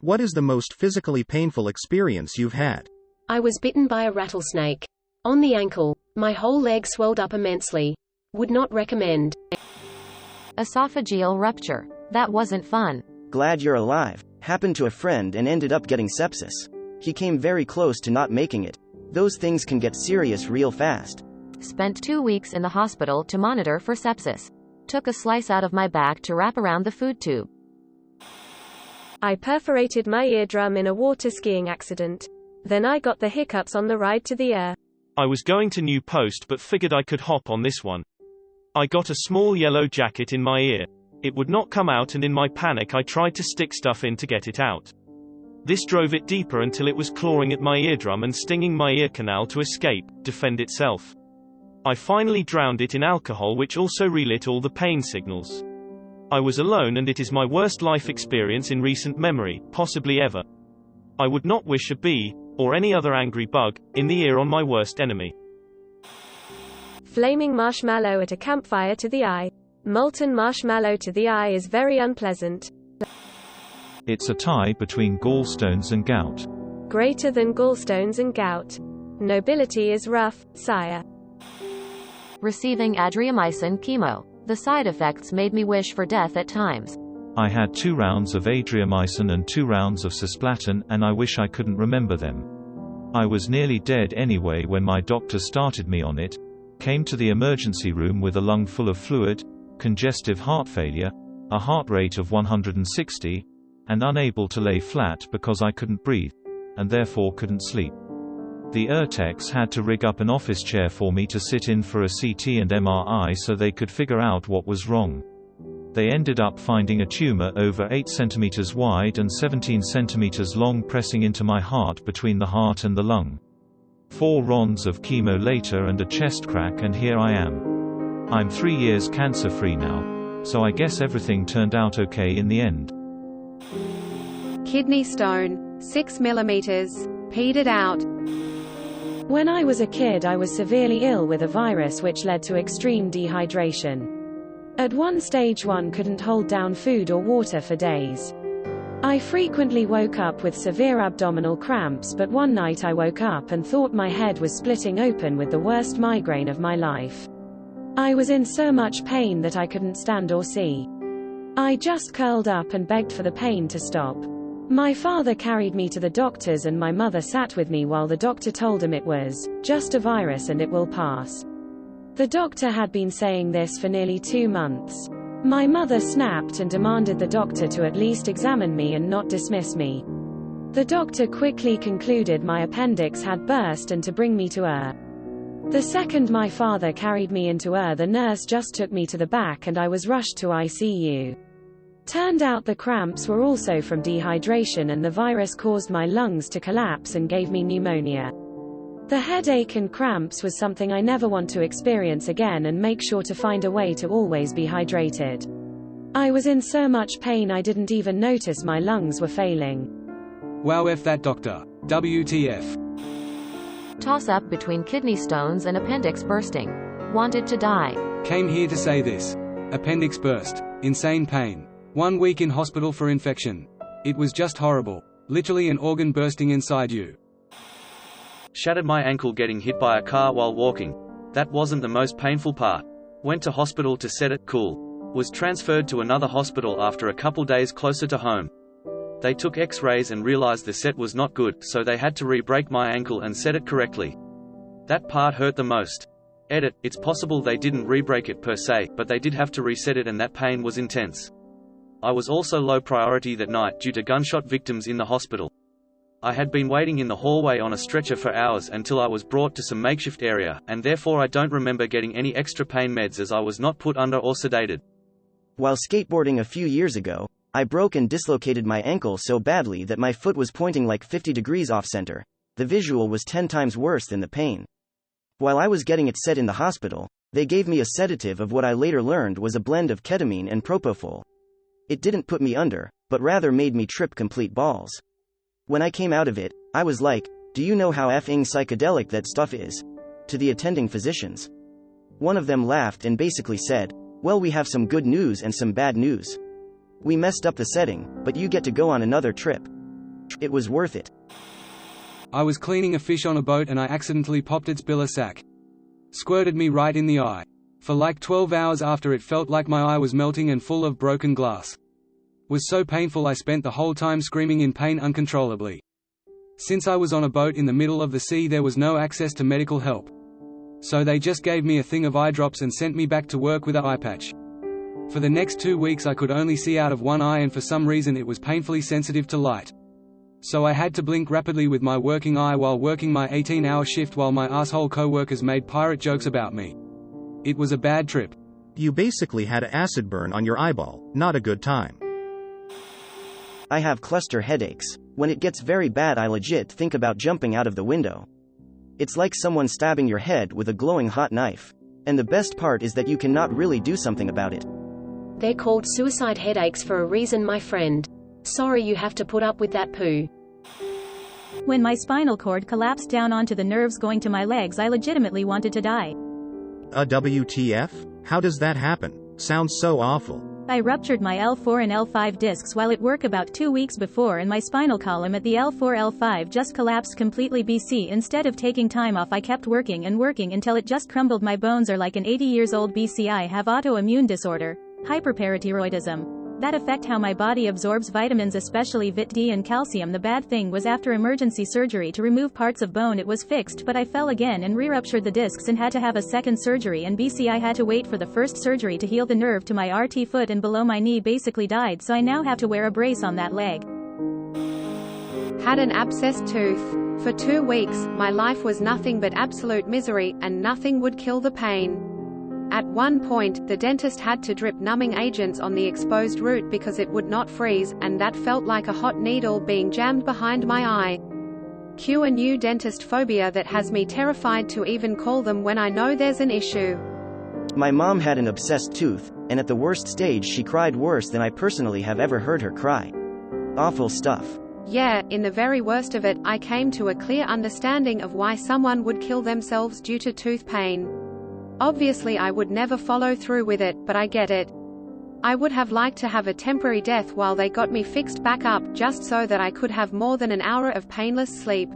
What is the most physically painful experience you've had? I was bitten by a rattlesnake. On the ankle. My whole leg swelled up immensely. Would not recommend. Esophageal rupture. That wasn't fun. Glad you're alive. Happened to a friend and ended up getting sepsis. He came very close to not making it. Those things can get serious real fast. Spent 2 weeks in the hospital to monitor for sepsis. Took a slice out of my back to wrap around the food tube. I perforated my eardrum in a water skiing accident. Then I got the hiccups on the ride to the air. I was going to New Post but figured I could hop on this one. I got a small yellow jacket in my ear. It would not come out, and in my panic I tried to stick stuff in to get it out. This drove it deeper until it was clawing at my eardrum and stinging my ear canal to escape, defend itself. I finally drowned it in alcohol, which also relit all the pain signals. I was alone, and it is my worst life experience in recent memory, possibly ever. I would not wish a bee, or any other angry bug, in the ear on my worst enemy. Flaming marshmallow at a campfire to the eye. Molten marshmallow to the eye is very unpleasant. It's a tie between gallstones and gout. Greater than gallstones and gout. Nobility is rough, sire. Receiving adriamycin chemo. The side effects made me wish for death at times. I had 2 rounds of adriamycin and 2 rounds of cisplatin, and I wish I couldn't remember them. I was nearly dead anyway when my doctor started me on it. Came to the emergency room with a lung full of fluid, congestive heart failure, a heart rate of 160, and unable to lay flat because I couldn't breathe, and therefore couldn't sleep. The techs had to rig up an office chair for me to sit in for a CT and MRI so they could figure out what was wrong. They ended up finding a tumor over 8 centimeters wide and 17 centimeters long pressing into my heart between the heart and the lung. 4 rounds of chemo later and a chest crack, and here I am. I'm 3 years cancer-free now, so I guess everything turned out okay in the end. Kidney stone, 6 millimeters, peed it out. When I was a kid, I was severely ill with a virus which led to extreme dehydration. At one stage, one couldn't hold down food or water for days. I frequently woke up with severe abdominal cramps, but one night I woke up and thought my head was splitting open with the worst migraine of my life. I was in so much pain that I couldn't stand or see. I just curled up and begged for the pain to stop. My father carried me to the doctors, and my mother sat with me while the doctor told him it was just a virus and it will pass. The doctor had been saying this for nearly 2 months. My mother snapped and demanded the doctor to at least examine me and not dismiss me. The doctor quickly concluded my appendix had burst and to bring me to ER. The second my father carried me into ER, the nurse just took me to the back and I was rushed to ICU. Turned out the cramps were also from dehydration, and the virus caused my lungs to collapse and gave me pneumonia. The headache and cramps was something I never want to experience again, and make sure to find a way to always be hydrated. I was in so much pain I didn't even notice my lungs were failing. Wow, F that doctor. WTF. Toss-up between kidney stones and appendix bursting. Wanted to die. Came here to say this. Appendix burst. Insane pain. 1 week in hospital for infection. It was just horrible. Literally an organ bursting inside you. Shattered my ankle getting hit by a car while walking. That wasn't the most painful part. Went to hospital to set it cool. Was transferred to another hospital after a couple days closer to home. They took x-rays and realized the set was not good, so they had to re-break my ankle and set it correctly. That part hurt the most. Edit, it's possible they didn't re-break it per se, but they did have to reset it, and that pain was intense. I was also low priority that night due to gunshot victims in the hospital. I had been waiting in the hallway on a stretcher for hours until I was brought to some makeshift area, and therefore I don't remember getting any extra pain meds as I was not put under or sedated. While skateboarding a few years ago, I broke and dislocated my ankle so badly that my foot was pointing like 50 degrees off-center. The visual was 10 times worse than the pain. While I was getting it set in the hospital, they gave me a sedative of what I later learned was a blend of ketamine and propofol. It didn't put me under, but rather made me trip complete balls. When I came out of it, I was like, "Do you know how effing psychedelic that stuff is?" to the attending physicians. One of them laughed and basically said, "Well, we have some good news and some bad news. We messed up the setting, but you get to go on another trip." It was worth it. I was cleaning a fish on a boat and I accidentally popped its biller sack. Squirted me right in the eye. For like 12 hours after it felt like my eye was melting and full of broken glass. Was so painful I spent the whole time screaming in pain uncontrollably. Since I was on a boat in the middle of the sea there was no access to medical help. So they just gave me a thing of eye drops and sent me back to work with an eye patch. For the next 2 weeks I could only see out of one eye and for some reason it was painfully sensitive to light. So I had to blink rapidly with my working eye while working my 18-hour shift while my asshole co-workers made pirate jokes about me. It was a bad trip. You basically had an acid burn on your eyeball, not a good time. I have cluster headaches. When it gets very bad I legit think about jumping out of the window. It's like someone stabbing your head with a glowing hot knife. And the best part is that you cannot really do something about it. They're called suicide headaches for a reason, my friend. Sorry you have to put up with that poo. When my spinal cord collapsed down onto the nerves going to my legs I legitimately wanted to die. A WTF? How does that happen? Sounds so awful. I ruptured my L4 and L5 discs while at work about 2 weeks before and my spinal column at the L4-L5 just collapsed completely. BC Instead of taking time off I kept working and working until it just crumbled. My bones are like an 80 years old. BC I have autoimmune disorder, hyperparathyroidism, that affect how my body absorbs vitamins, especially Vit D and calcium. The bad thing was after emergency surgery to remove parts of bone it was fixed, but I fell again and re-ruptured the discs and had to have a second surgery. And BC I had to wait for the first surgery to heal. The nerve to my RT foot and below my knee basically died, so I now have to wear a brace on that leg. Had an abscessed tooth. For 2 weeks, my life was nothing but absolute misery, and nothing would kill the pain. At one point, the dentist had to drip numbing agents on the exposed root because it would not freeze, and that felt like a hot needle being jammed behind my eye. Cue a new dentist phobia that has me terrified to even call them when I know there's an issue. My mom had an abscessed tooth, and at the worst stage she cried worse than I personally have ever heard her cry. Awful stuff. Yeah, in the very worst of it, I came to a clear understanding of why someone would kill themselves due to tooth pain. Obviously I would never follow through with it, but I get it. I would have liked to have a temporary death while they got me fixed back up, just so that I could have more than an hour of painless sleep.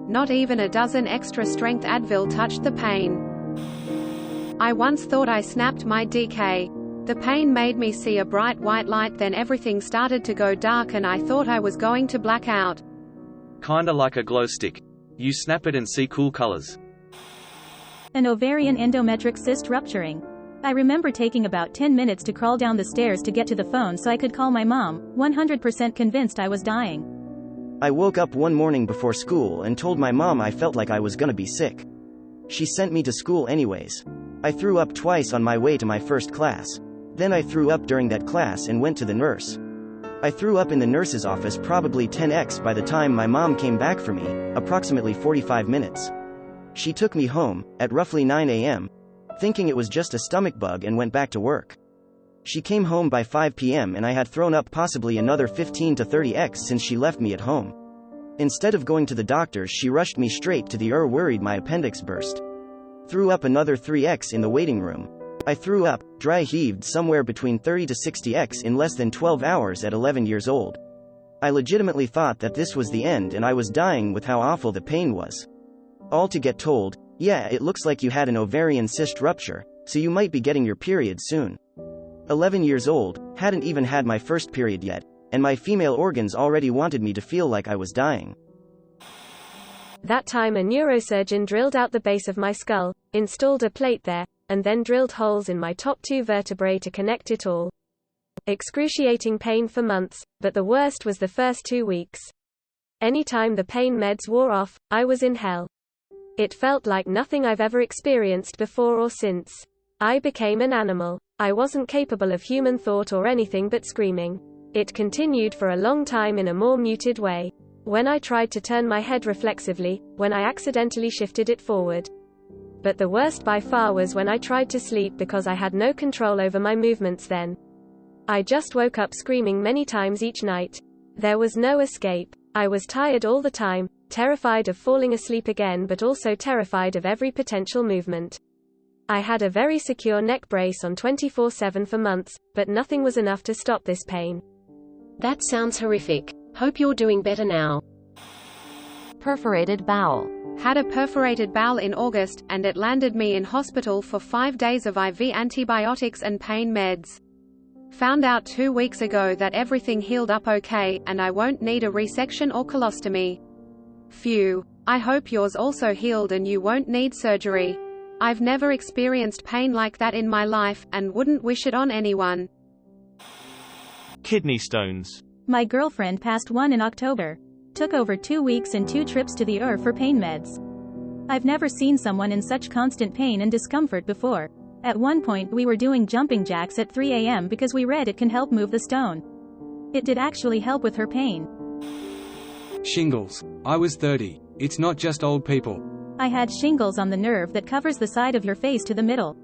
Not even a dozen extra strength Advil touched the pain. I once thought I snapped my DK. The pain made me see a bright white light, then everything started to go dark and I thought I was going to black out. Kinda like a glow stick. You snap it and see cool colors. An ovarian endometric cyst rupturing. I remember taking about 10 minutes to crawl down the stairs to get to the phone so I could call my mom, 100% convinced I was dying. I woke up one morning before school and told my mom I felt like I was gonna be sick. She sent me to school anyways. I threw up twice on my way to my first class. Then I threw up during that class and went to the nurse. I threw up in the nurse's office probably 10x by the time my mom came back for me, approximately 45 minutes. She took me home, at roughly 9 a.m., thinking it was just a stomach bug and went back to work. She came home by 5 p.m. and I had thrown up possibly another 15 to 30x since she left me at home. Instead of going to the doctors she rushed me straight to the worried my appendix burst. Threw up another 3x in the waiting room. I threw up, dry heaved somewhere between 30 to 60x in less than 12 hours at 11 years old. I legitimately thought that this was the end and I was dying with how awful the pain was. All to get told, yeah, it looks like you had an ovarian cyst rupture, so you might be getting your period soon. 11 years old, hadn't even had my first period yet, and my female organs already wanted me to feel like I was dying. That time a neurosurgeon drilled out the base of my skull, installed a plate there, and then drilled holes in my top 2 vertebrae to connect it all. Excruciating pain for months, but the worst was the first 2 weeks. Anytime the pain meds wore off, I was in hell. It felt like nothing I've ever experienced before or since. I became an animal. I wasn't capable of human thought or anything but screaming. It continued for a long time in a more muted way. When I tried to turn my head reflexively, when I accidentally shifted it forward. But the worst by far was when I tried to sleep because I had no control over my movements then. I just woke up screaming many times each night. There was no escape. I was tired all the time, terrified of falling asleep again but also terrified of every potential movement. I had a very secure neck brace on 24/7 for months, but nothing was enough to stop this pain. That sounds horrific. Hope you're doing better now. Perforated bowel. Had a perforated bowel in August, and it landed me in hospital for 5 days of IV antibiotics and pain meds. Found out 2 weeks ago that everything healed up okay, and I won't need a resection or colostomy. Phew. I hope yours also healed and you won't need surgery. I've never experienced pain like that in my life, and wouldn't wish it on anyone. Kidney stones. My girlfriend passed one in October. Took over 2 weeks and 2 trips to the ER for pain meds. I've never seen someone in such constant pain and discomfort before. At one point we were doing jumping jacks at 3 a.m. because we read it can help move the stone. It did actually help with her pain. Shingles. I was 30. It's not just old people. I had shingles on the nerve that covers the side of your face to the middle.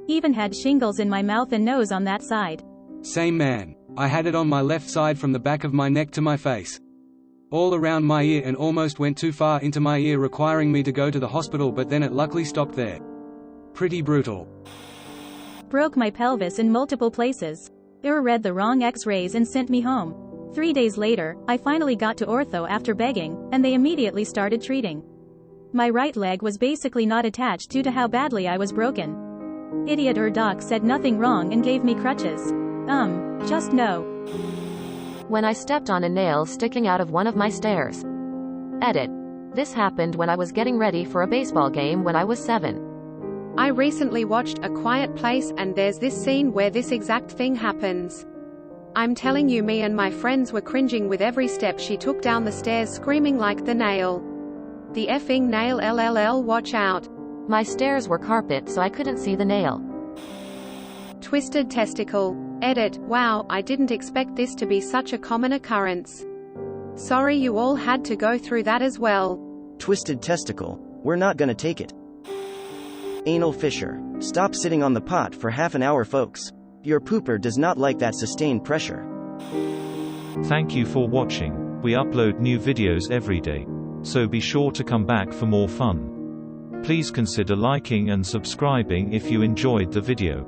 Even had shingles in my mouth and nose on that side. Same man. I had it on my left side from the back of my neck to my face. All around my ear and almost went too far into my ear, requiring me to go to the hospital, but then it luckily stopped there. Pretty brutal. Broke my pelvis in multiple places. Read the wrong x-rays and sent me home. 3 days later, I finally got to ortho after begging, and they immediately started treating. My right leg was basically not attached due to how badly I was broken. Idiot doc said nothing wrong and gave me crutches. Just no. When I stepped on a nail sticking out of one of my stairs. Edit. This happened when I was getting ready for a baseball game when I was 7. I recently watched A Quiet Place, and there's this scene where this exact thing happens. I'm telling you, me and my friends were cringing with every step she took down the stairs, screaming like the nail. The effing nail, LLL, watch out. My stairs were carpet, so I couldn't see the nail. Twisted testicle. Edit. Wow, I didn't expect this to be such a common occurrence. Sorry you all had to go through that as well. Twisted testicle. We're not gonna take it. Anal fissure. Stop sitting on the pot for half an hour, folks. Your pooper does not like that sustained pressure. Thank you for watching. We upload new videos every day. So be sure to come back for more fun. Please consider liking and subscribing if you enjoyed the video.